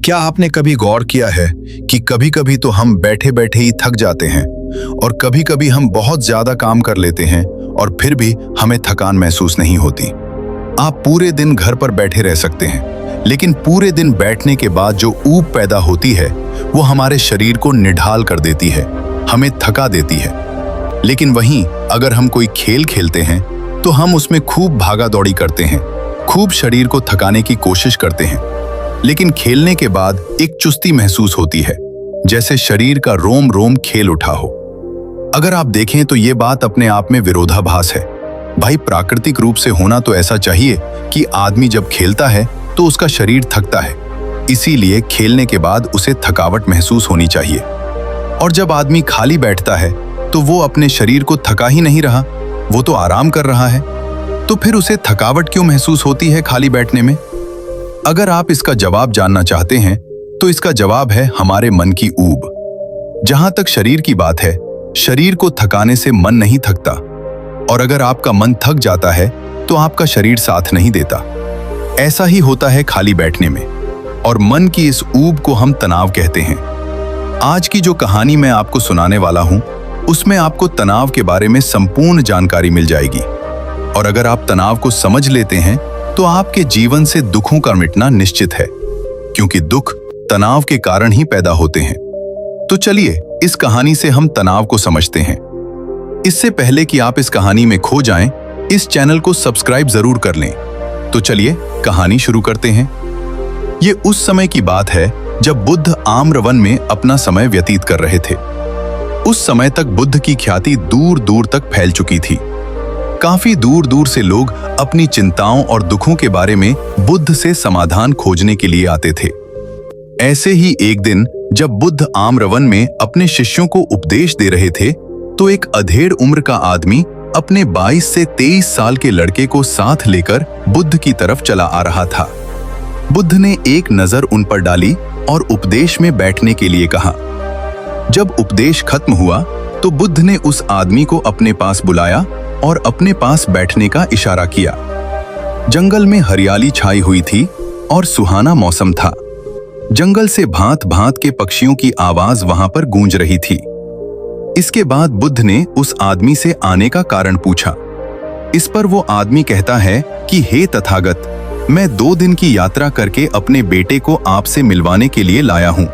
क्या आपने कभी गौर किया है कि कभी कभी तो हम बैठे बैठे ही थक जाते हैं और कभी कभी हम बहुत ज्यादा काम कर लेते हैं और फिर भी हमें थकान महसूस नहीं होती। आप पूरे दिन घर पर बैठे रह सकते हैं, लेकिन पूरे दिन बैठने के बाद जो ऊब पैदा होती है वो हमारे शरीर को निढाल कर देती है, हमें थका देती है। लेकिन वहीं अगर हम कोई खेल खेलते हैं तो हम उसमें खूब भागा दौड़ी करते हैं, खूब शरीर को थकाने की कोशिश करते हैं, लेकिन खेलने के बाद एक चुस्ती महसूस होती है, जैसे शरीर का रोम रोम खेल उठा हो। अगर आप देखें तो ये बात अपने आप में विरोधाभास है। भाई, प्राकृतिक रूप से होना तो ऐसा चाहिए कि आदमी जब खेलता है तो उसका शरीर थकता है, इसीलिए खेलने के बाद उसे थकावट महसूस होनी चाहिए। और जब आदमी खाली बैठता है तो वो अपने शरीर को थका ही नहीं रहा, वो तो आराम कर रहा है, तो फिर उसे थकावट क्यों महसूस होती है खाली बैठने में? अगर आप इसका जवाब जानना चाहते हैं तो इसका जवाब है हमारे मन की ऊब। जहां तक शरीर की बात है, शरीर को थकाने से मन नहीं थकता, और अगर आपका मन थक जाता है तो आपका शरीर साथ नहीं देता। ऐसा ही होता है खाली बैठने में, और मन की इस ऊब को हम तनाव कहते हैं। आज की जो कहानी मैं आपको सुनाने वाला हूं, उसमें आपको तनाव के बारे में संपूर्ण जानकारी मिल जाएगी। और अगर आप तनाव को समझ लेते हैं तो आपके जीवन से दुखों का मिटना निश्चित है, क्योंकि दुख तनाव के कारण ही पैदा होते हैं। तो चलिए इस कहानी से हम तनाव को समझते हैं। इससे पहले कि आप इस कहानी में खो जाएं, इस चैनल को सब्सक्राइब जरूर कर लें। तो चलिए कहानी शुरू करते हैं। ये उस समय की बात है जब बुद्ध आम्रवन में अपना समय व्यतीत कर रहे थे। उस समय तक बुद्ध की ख्याति दूर दूर तक फैल चुकी थी। काफी दूर दूर से लोग अपनी चिंताओं और दुखों के बारे में बुद्ध से समाधान खोजने के लिए आते थे। ऐसे ही एक दिन जब बुद्ध आम्रवन में अपने शिष्यों को उपदेश दे रहे थे तो एक अधेड़ उम्र का आदमी अपने 22 से 23 साल के लड़के को साथ लेकर बुद्ध की तरफ चला आ रहा था। बुद्ध ने एक नजर उन पर डाली और उपदेश में बैठने के लिए कहा। जब उपदेश खत्म हुआ तो बुद्ध ने उस आदमी को अपने पास बुलाया और अपने पास बैठने का इशारा किया। जंगल में हरियाली छाई हुई थी और सुहाना मौसम था। जंगल से भांत भांत के पक्षियों की आवाज वहां पर गूंज रही थी। इसके बाद बुद्ध ने उस आदमी से आने का कारण पूछा। इस पर वो आदमी कहता है कि हे तथागत, मैं 2 दिन की यात्रा करके अपने बेटे को आपसे मिलवाने के लिए लाया हूं।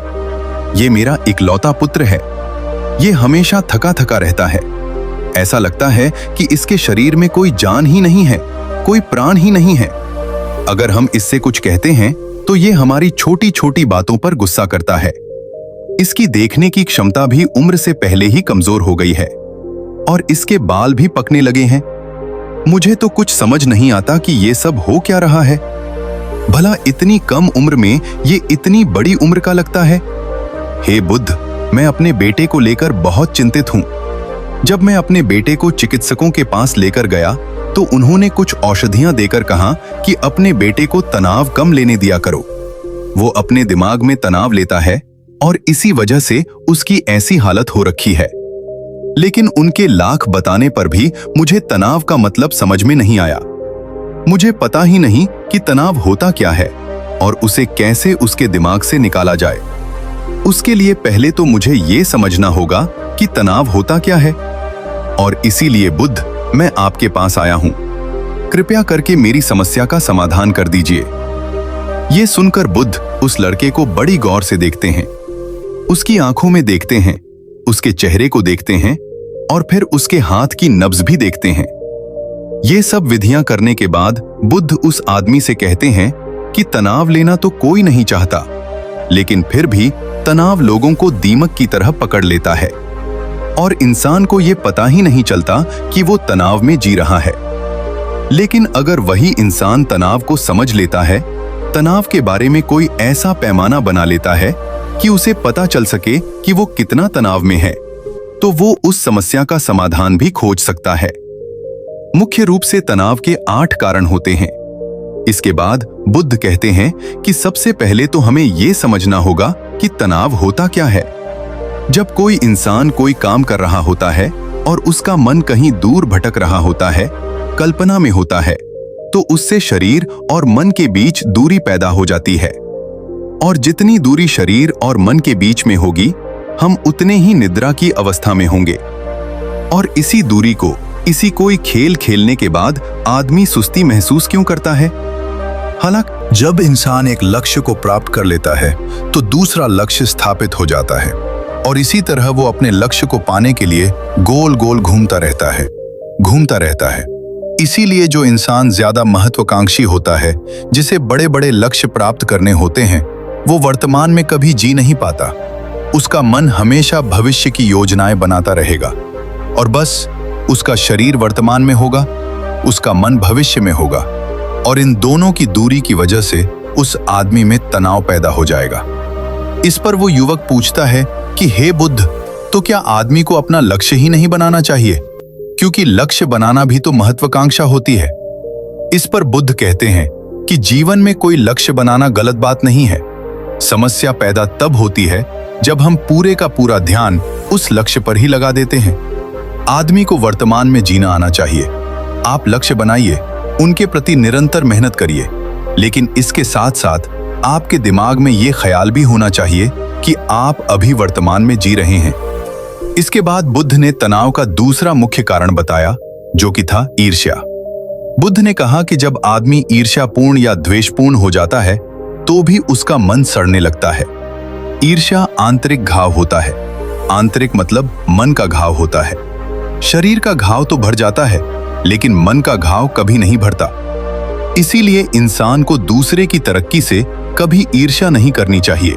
ये मेरा इकलौता पुत्र है। ये हमेशा थका थका रहता है। ऐसा लगता है कि इसके शरीर में कोई जान ही नहीं है, कोई प्राण ही नहीं है। अगर हम इससे कुछ कहते हैं तो ये हमारी छोटी छोटी बातों पर गुस्सा करता है। इसकी देखने की क्षमता भी उम्र से पहले ही कमजोर हो गई है और इसके बाल भी पकने लगे हैं। मुझे तो कुछ समझ नहीं आता कि ये सब हो क्या रहा है। भला इतनी कम उम्र में ये इतनी बड़ी उम्र का लगता है। हे बुद्ध, मैं अपने बेटे को लेकर बहुत चिंतित हूं। जब मैं अपने बेटे को चिकित्सकों के पास लेकर गया तो उन्होंने कुछ औषधियां देकर कहा कि अपने बेटे को तनाव कम लेने दिया करो। वो अपने दिमाग में तनाव लेता है और इसी वजह से उसकी ऐसी हालत हो रखी है। लेकिन उनके लाख बताने पर भी मुझे तनाव का मतलब समझ में नहीं आया। मुझे पता ही नहीं कि तनाव होता क्या है और उसे कैसे उसके दिमाग से निकाला जाए। उसके लिए पहले तो मुझे ये समझना होगा कि तनाव होता क्या है, और इसीलिए बुद्ध, मैं आपके पास आया हूं। कृपया करके मेरी समस्या का समाधान कर दीजिए। ये सुनकर बुद्ध उस लड़के को बड़ी गौर से देखते हैं। उसकी आंखों में देखते हैं, उसके चेहरे को देखते हैं और फिर उसके हाथ की नब्ज भी देखते हैं। ये सब विधियां करने के बाद बुद्ध उस आदमी से कहते हैं कि तनाव लेना तो कोई नहीं चाहता, लेकिन फिर भी तनाव लोगों को दीमक की तरह पकड़ लेता है और इंसान को ये पता ही नहीं चलता कि वो तनाव में जी रहा है। लेकिन अगर वही इंसान तनाव को समझ लेता है, तनाव के बारे में कोई ऐसा पैमाना बना लेता है कि उसे पता चल सके कि वो कितना तनाव में है, तो वो उस समस्या का समाधान भी खोज सकता है। मुख्य रूप से तनाव के 8 कारण होते हैं। इसके बाद बुद्ध कहते हैं कि सबसे पहले तो हमें ये समझना होगा कि तनाव होता क्या है। जब कोई इंसान कोई काम कर रहा होता है और उसका मन कहीं दूर भटक रहा होता है, कल्पना में होता है, तो उससे शरीर और मन के बीच दूरी पैदा हो जाती है। और जितनी दूरी शरीर और मन के बीच में होगी, हम उतने ही निद्रा की अवस्था में होंगे। और इसी दूरी को, इसी कोई खेल खेलने के बाद आदमी सुस्ती महसूस क्यों करता है? हालांकि जब इंसान एक लक्ष्य को प्राप्त कर लेता है तो दूसरा लक्ष्य स्थापित हो जाता है और इसी तरह वो अपने लक्ष्य को पाने के लिए गोल गोल घूमता रहता है। इसीलिए जो इंसान ज्यादा महत्वाकांक्षी होता है, जिसे बड़े बड़े लक्ष्य प्राप्त करने होते हैं, वो वर्तमान में कभी जी नहीं पाता। उसका मन हमेशा भविष्य की योजनाएं बनाता रहेगा और बस उसका शरीर वर्तमान में होगा, उसका मन भविष्य में होगा और इन दोनों की दूरी की वजह से उस आदमी में तनाव पैदा हो जाएगा। इस पर वो युवक पूछता है कि हे बुद्ध, तो क्या आदमी को अपना लक्ष्य ही नहीं बनाना चाहिए? क्योंकि लक्ष्य बनाना भी तो महत्वाकांक्षा होती है। इस पर बुद्ध कहते हैं कि जीवन में कोई लक्ष्य बनाना गलत बात नहीं है। समस्या पैदा तब होती है जब हम पूरे का पूरा ध्यान उस लक्ष्य पर ही लगा देते हैं। आदमी को वर्तमान में जीना आना चाहिए। आप लक्ष्य बनाइए, उनके प्रति निरंतर मेहनत करिए, लेकिन इसके साथ साथ आपके दिमाग में ये ख्याल भी होना चाहिए कि आप अभी वर्तमान में जी रहे हैं। इसके बाद बुद्ध ने तनाव का दूसरा मुख्य कारण बताया, जो कि था ईर्ष्या। बुद्ध ने कहा कि जब आदमी ईर्ष्यापूर्ण या द्वेषपूर्ण हो जाता है तो भी उसका मन सड़ने लगता है। ईर्ष्या आंतरिक घाव होता है। आंतरिक मतलब मन का घाव होता है। शरीर का घाव तो भर जाता है, लेकिन मन का घाव कभी नहीं भरता। इसीलिए इंसान को दूसरे की तरक्की से कभी ईर्ष्या नहीं करनी चाहिए।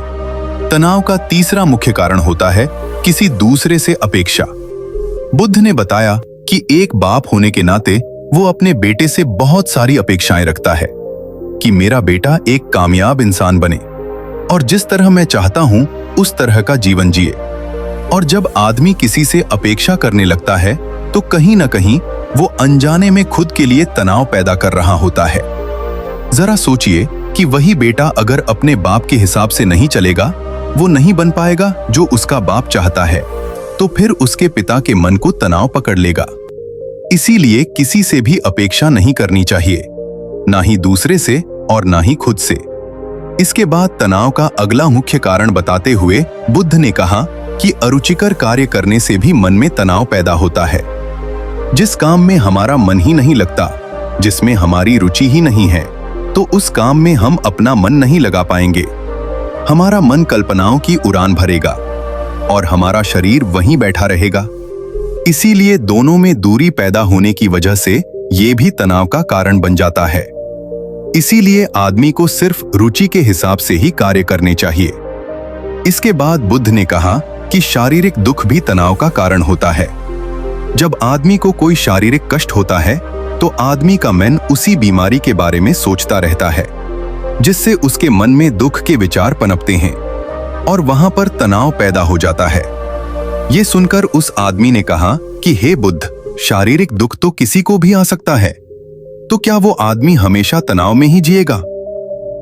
तनाव का तीसरा मुख्य कारण होता है किसी दूसरे से अपेक्षा। बुद्ध ने बताया कि एक बाप होने के नाते वो अपने बेटे से बहुत सारी अपेक्षाएं रखता है कि मेरा बेटा एक कामयाब इंसान बने और जिस तरह मैं चाहता हूं उस तरह का जीवन जिए। और जब आदमी किसी से अपेक्षा करने लगता है तो कहीं ना कहीं वो अनजाने में खुद के लिए तनाव पैदा कर रहा होता है। जरा सोचिए कि वही बेटा अगर अपने बाप के हिसाब से नहीं चलेगा, वो नहीं बन पाएगा जो उसका बाप चाहता है, तो फिर उसके पिता के मन को तनाव पकड़ लेगा। इसीलिए किसी से भी अपेक्षा नहीं करनी चाहिए, ना ही दूसरे से और ना ही खुद से। इसके बाद तनाव का अगला मुख्य कारण बताते हुए बुद्ध ने कहा कि अरुचिकर कार्य करने से भी मन में तनाव पैदा होता है। जिस काम में हमारा मन ही नहीं लगता, जिसमें हमारी रुचि ही नहीं है, तो उस काम में हम अपना मन नहीं लगा पाएंगे। हमारा मन कल्पनाओं की उड़ान भरेगा और हमारा शरीर वहीं बैठा रहेगा। इसीलिए दोनों में दूरी पैदा होने की वजह से ये भी तनाव का कारण बन जाता है। इसीलिए आदमी को सिर्फ रुचि के हिसाब से ही कार्य करने चाहिए। इसके बाद बुद्ध ने कहा कि शारीरिक दुख भी तनाव का कारण होता है। जब आदमी को कोई शारीरिक कष्ट होता है तो आदमी का मन उसी बीमारी के बारे में सोचता रहता है, जिससे उसके मन में दुख के विचार पनपते हैं और वहां पर तनाव पैदा हो जाता है। ये सुनकर उस आदमी ने कहा कि हे बुद्ध, शारीरिक दुख तो किसी को भी आ सकता है, तो क्या वो आदमी हमेशा तनाव में ही जिएगा?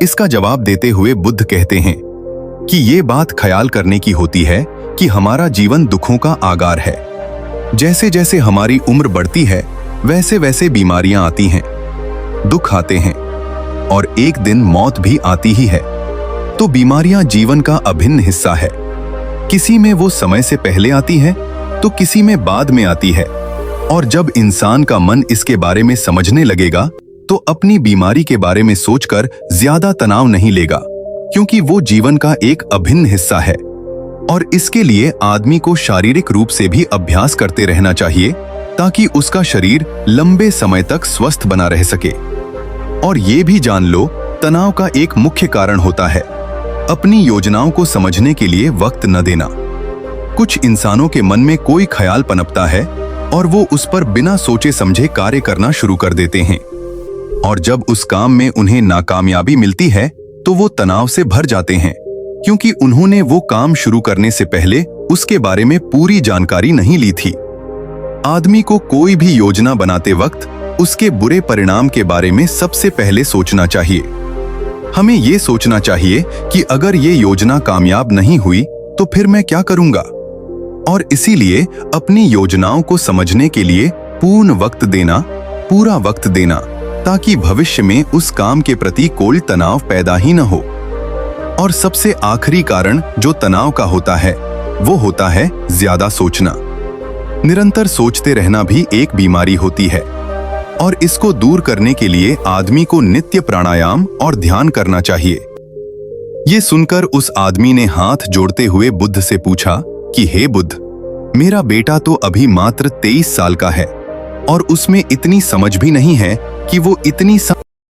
इसका जवाब देते हुए बुद्ध कहते हैं कि ये बात ख्याल करने की होती है कि हमारा जीवन दुखों का आगार है। जैसे जैसे हमारी उम्र बढ़ती है वैसे वैसे बीमारियां आती हैं, दुख आते हैं और एक दिन मौत भी आती ही है। तो बीमारियां जीवन का अभिन्न हिस्सा है। किसी में वो समय से पहले आती है तो किसी में बाद में आती है। और जब इंसान का मन इसके बारे में समझने लगेगा तो अपनी बीमारी के बारे में सोचकर ज्यादा तनाव नहीं लेगा, क्योंकि वो जीवन का एक अभिन्न हिस्सा है। और इसके लिए आदमी को शारीरिक रूप से भी अभ्यास करते रहना चाहिए ताकि उसका शरीर लंबे समय तक स्वस्थ बना रह सके। और ये भी जान लो, तनाव का एक मुख्य कारण होता है अपनी योजनाओं को समझने के लिए वक्त न देना। कुछ इंसानों के मन में कोई ख्याल पनपता है और वो उस पर बिना सोचे समझे कार्य करना शुरू कर देते हैं, और जब उस काम में उन्हें नाकामयाबी मिलती है तो वो तनाव से भर जाते हैं, क्योंकि उन्होंने वो काम शुरू करने से पहले उसके बारे में पूरी जानकारी नहीं ली थी। आदमी को कोई भी योजना बनाते वक्त उसके बुरे परिणाम के बारे में सबसे पहले सोचना चाहिए। हमें ये सोचना चाहिए कि अगर ये योजना कामयाब नहीं हुई तो फिर मैं क्या करूंगा। और इसीलिए अपनी योजनाओं को समझने के लिए पूर्ण वक्त देना, पूरा वक्त देना, ताकि भविष्य में उस काम के प्रति कोई तनाव पैदा ही न हो। और सबसे आखिरी कारण जो तनाव का होता है वो होता है ज्यादा सोचना। निरंतर सोचते रहना भी एक बीमारी होती है और इसको दूर करने के लिए आदमी को नित्य प्राणायाम और ध्यान करना चाहिए। ये सुनकर उस आदमी ने हाथ जोड़ते हुए बुद्ध से पूछा कि हे बुद्ध, मेरा बेटा तो अभी मात्र 23 साल का है और उसमें इतनी समझ भी नहीं है कि वो इतनी